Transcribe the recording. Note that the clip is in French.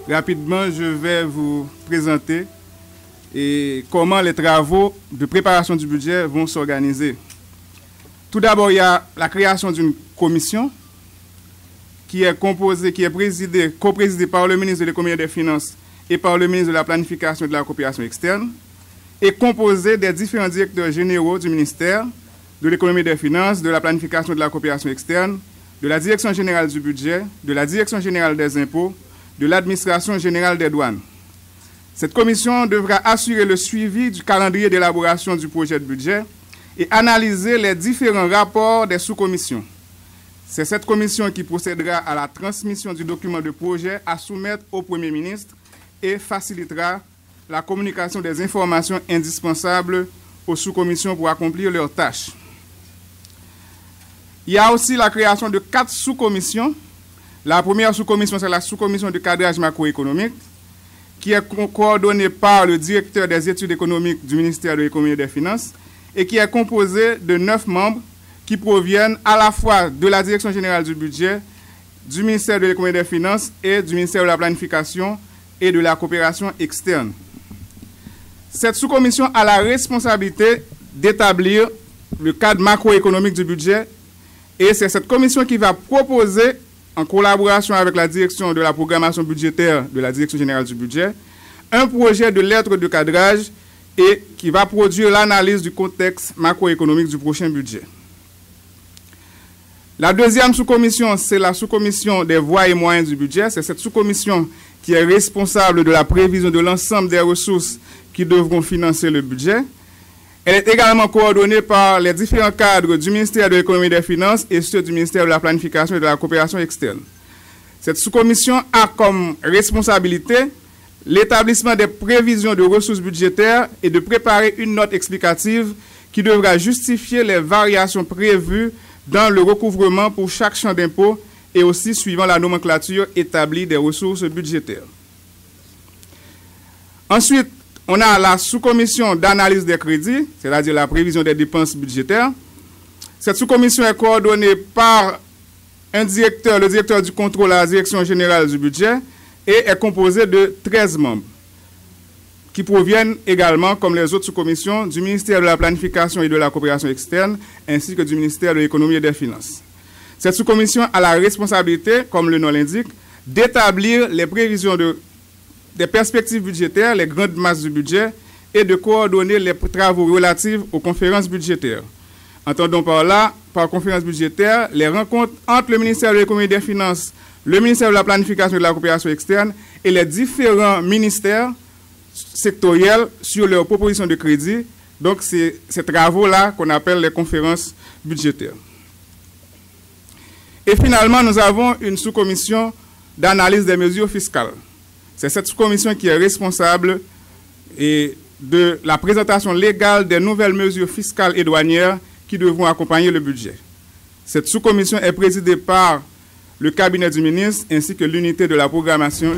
Rapidement, je vais vous présenter comment les travaux de préparation du budget vont s'organiser. Tout d'abord, il y a la création d'une commission qui est coprésidée par le ministre de l'Économie et des Finances et par le ministre de la Planification et de la Coopération externe, et composée des différents directeurs généraux du ministère de l'Économie et des Finances, de la Planification et de la Coopération externe, de la Direction générale du budget, de la Direction générale des impôts, de l'Administration générale des douanes. Cette commission devra assurer le suivi du calendrier d'élaboration du projet de budget et analyser les différents rapports des sous-commissions. C'est cette commission qui procédera à la transmission du document de projet à soumettre au Premier ministre et facilitera la communication des informations indispensables aux sous-commissions pour accomplir leurs tâches. Il y a aussi la création de 4 sous-commissions. La première sous-commission, c'est la sous-commission de cadrage macroéconomique, qui est coordonnée par le directeur des études économiques du ministère de l'Économie et des Finances et qui est composée de 9 membres qui proviennent à la fois de la Direction générale du budget, du ministère de l'Économie et des Finances et du ministère de la Planification et de la Coopération externe. Cette sous-commission a la responsabilité d'établir le cadre macroéconomique du budget et c'est cette commission qui va proposer, en collaboration avec la direction de la programmation budgétaire de la Direction générale du budget, un projet de lettre de cadrage et qui va produire l'analyse du contexte macroéconomique du prochain budget. La deuxième sous-commission, c'est la sous-commission des voies et moyens du budget. C'est cette sous-commission qui est responsable de la prévision de l'ensemble des ressources qui devront financer le budget. Elle est également coordonnée par les différents cadres du ministère de l'Économie et des Finances et ceux du ministère de la Planification et de la Coopération externe. Cette sous-commission a comme responsabilité l'établissement des prévisions de ressources budgétaires et de préparer une note explicative qui devra justifier les variations prévues dans le recouvrement pour chaque champ d'impôt et aussi suivant la nomenclature établie des ressources budgétaires. Ensuite, on a la sous-commission d'analyse des crédits, c'est-à-dire la prévision des dépenses budgétaires. Cette sous-commission est coordonnée par un directeur, le directeur du contrôle à la Direction générale du budget, et est composée de 13 membres, qui proviennent également, comme les autres sous-commissions, du ministère de la Planification et de la Coopération externe, ainsi que du ministère de l'Économie et des Finances. Cette sous-commission a la responsabilité, comme le nom l'indique, d'établir les prévisions des perspectives budgétaires, les grandes masses du budget, et de coordonner les travaux relatifs aux conférences budgétaires. Entendons par là, par conférence budgétaire, les rencontres entre le ministère de l'Économie et des Finances, le ministère de la Planification et de la Coopération externe et les différents ministères sectoriels sur leurs propositions de crédit. Donc, c'est ces travaux-là qu'on appelle les conférences budgétaires. Et finalement, nous avons une sous-commission d'analyse des mesures fiscales. C'est cette sous-commission qui est responsable de la présentation légale des nouvelles mesures fiscales et douanières qui devront accompagner le budget. Cette sous-commission est présidée par le cabinet du ministre ainsi que l'unité de la programmation